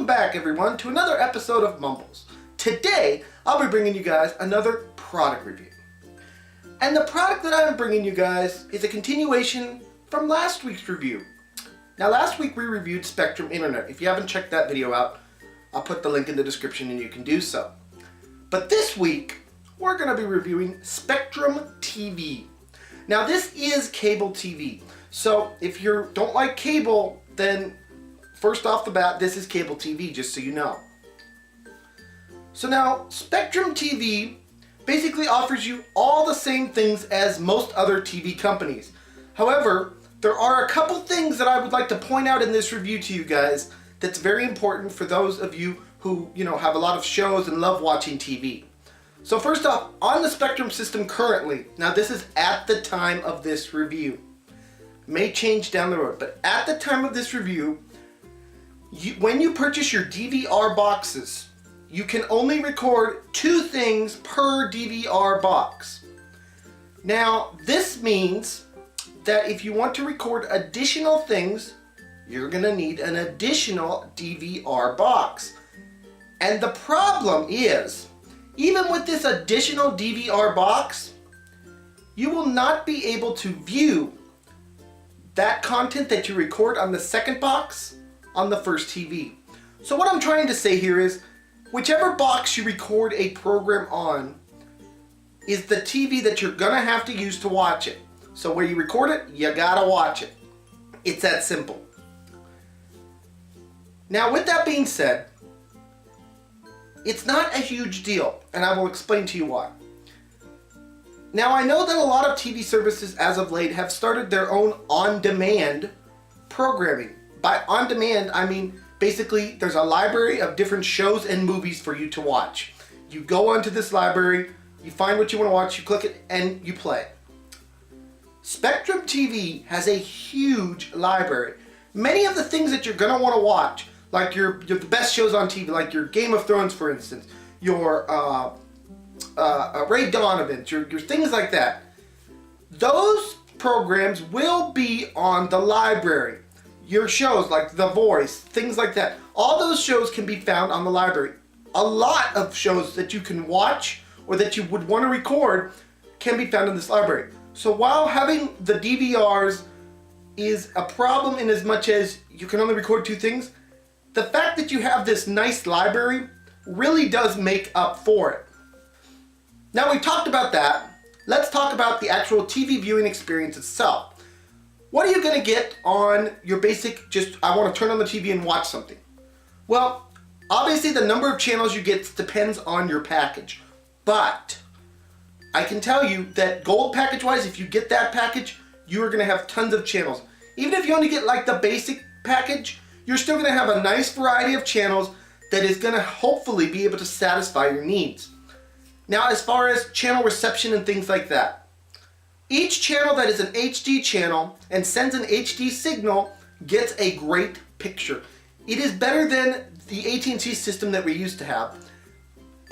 welcome back everyone to another episode of Mumbles. Today, I'll be bringing you guys another product review. And the product that I'm bringing you guys is a continuation from last week's review. Now last week we reviewed Spectrum Internet. If you haven't checked that video out, I'll put the link in the description and you can do so. But this week, we're going to be reviewing Spectrum TV. Now this is cable TV. So if you don't like cable, then first off the bat, this is cable TV, just so you know. So now, Spectrum TV basically offers you all the same things as most other TV companies. However, there are a couple things that I would like to point out in this review to you guys that's very important for those of you who, have a lot of shows and love watching TV. So first off, on the Spectrum system currently, now this is at the time of this review. May change down the road, but at the time of this review, when you purchase your DVR boxes, you can only record 2 things per DVR box. Now, this means that if you want to record additional things, you're going to need an additional DVR box. And the problem is, even with this additional DVR box, you will not be able to view that content that you record on the second box on the first TV. So what I'm trying to say here is, whichever box you record a program on is the TV that you're gonna have to use to watch it. So where you record it, you gotta watch it. It's that simple. Now with that being said, it's not a huge deal, and I will explain to you why. Now I know that a lot of TV services as of late have started their own on-demand programming. By on-demand, I mean basically there's a library of different shows and movies for you to watch. You go onto this library, you find what you want to watch, you click it, and you play. Spectrum TV has a huge library. Many of the things that you're going to want to watch, like your the best shows on TV, like your Game of Thrones for instance, your Ray Donovan, your things like that, those programs will be on the library. Your shows like The Voice, things like that, all those shows can be found on the library. A lot of shows that you can watch or that you would want to record can be found in this library. So while having the DVRs is a problem in as much as you can only record 2 things, the fact that you have this nice library really does make up for it. Now we've talked about that, let's talk about the actual TV viewing experience itself. What are you going to get on your basic, I want to turn on the TV and watch something? Well, obviously the number of channels you get depends on your package. But I can tell you that gold package wise, if you get that package, you are going to have tons of channels. Even if you only get like the basic package, you're still going to have a nice variety of channels that is going to hopefully be able to satisfy your needs. Now as far as channel reception and things like that, each channel that is an HD channel and sends an HD signal gets a great picture. It is better than the at&t system that we used to have.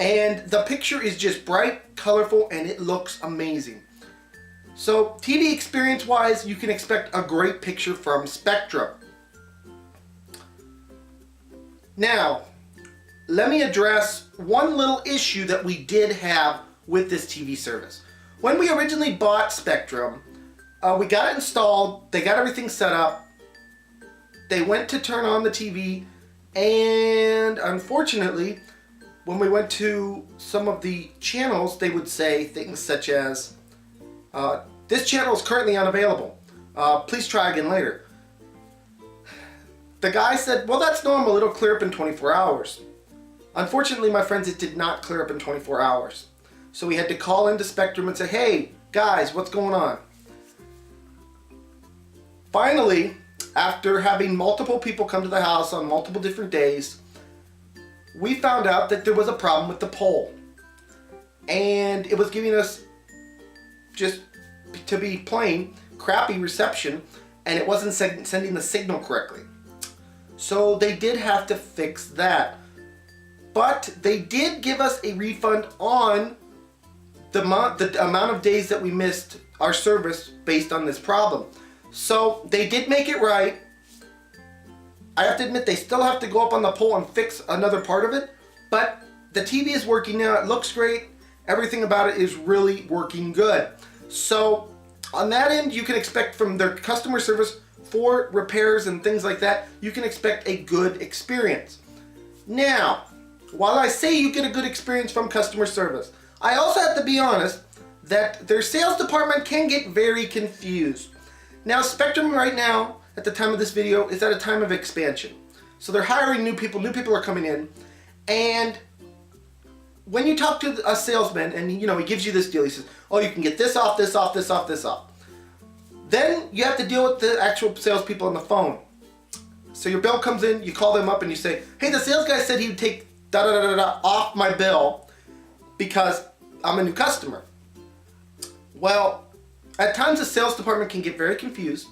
And the picture is just bright, colorful, and it looks amazing. So TV experience wise, you can expect a great picture from Spectrum. Now, let me address one little issue that we did have with this TV service. When we originally bought Spectrum, we got it installed, they got everything set up, they went to turn on the TV, and unfortunately, when we went to some of the channels, they would say things such as, this channel is currently unavailable, please try again later. The guy said, well that's normal, it'll clear up in 24 hours. Unfortunately, my friends, it did not clear up in 24 hours. So we had to call into Spectrum and say, hey, guys, what's going on? Finally, after having multiple people come to the house on multiple different days, we found out that there was a problem with the pole. And it was giving us, just to be plain, crappy reception, and it wasn't sending the signal correctly. So they did have to fix that. But they did give us a refund on the amount of days that we missed our service based on this problem. So they did make it right. I have to admit they still have to go up on the pole and fix another part of it, but the TV is working now. It looks great. Everything about it is really working good. So on that end, you can expect from their customer service for repairs and things like that, you can expect a good experience. Now, while I say you get a good experience from customer service, I also have to be honest that their sales department can get very confused. Now, Spectrum right now, at the time of this video, is at a time of expansion. So they're hiring new people are coming in, and when you talk to a salesman and he gives you this deal, he says, oh, you can get this off, this off, this off, this off. Then you have to deal with the actual salespeople on the phone. So your bill comes in, you call them up and you say, hey, the sales guy said he would take da-da-da-da-da off my bill because I'm a new customer. Well, at times the sales department can get very confused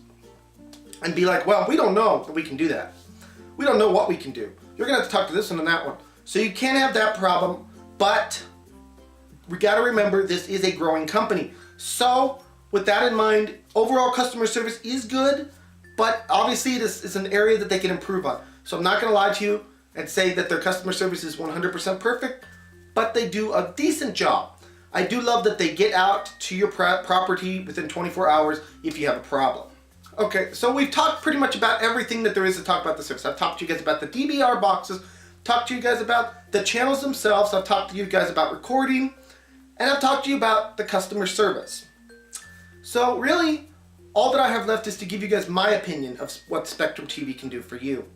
and be like, well, we don't know that we can do that. We don't know what we can do. You're gonna have to talk to this one and that one. So you can't have that problem, but we gotta remember this is a growing company. So with that in mind, overall customer service is good, but obviously it is an area that they can improve on. So I'm not gonna lie to you and say that their customer service is 100% perfect, but they do a decent job. I do love that they get out to your property within 24 hours if you have a problem. Okay, so we've talked pretty much about everything that there is to talk about the service. I've talked to you guys about the DVR boxes, talked to you guys about the channels themselves, I've talked to you guys about recording, and I've talked to you about the customer service. So really, all that I have left is to give you guys my opinion of what Spectrum TV can do for you.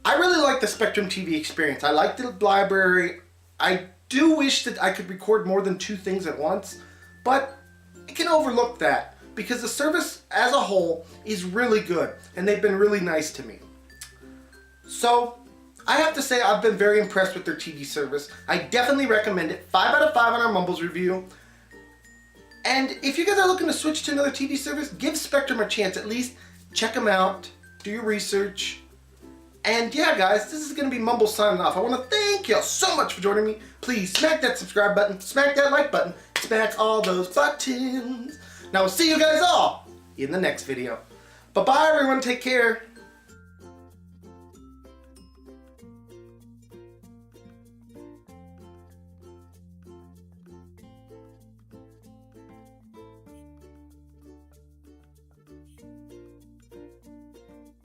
I really like the Spectrum TV experience. I like the library. I do wish that I could record more than 2 things at once, but I can overlook that because the service as a whole is really good and they've been really nice to me. So I have to say I've been very impressed with their TV service. I definitely recommend it. 5 out of 5 on our Mumbles review. And if you guys are looking to switch to another TV service, give Spectrum a chance. At least check them out, do your research. And yeah, guys, this is going to be Mumbles signing off. I want to thank you all so much for joining me. Please smack that subscribe button, smack that like button, smack all those buttons. Now we'll see you guys all in the next video. Bye-bye, everyone. Take care.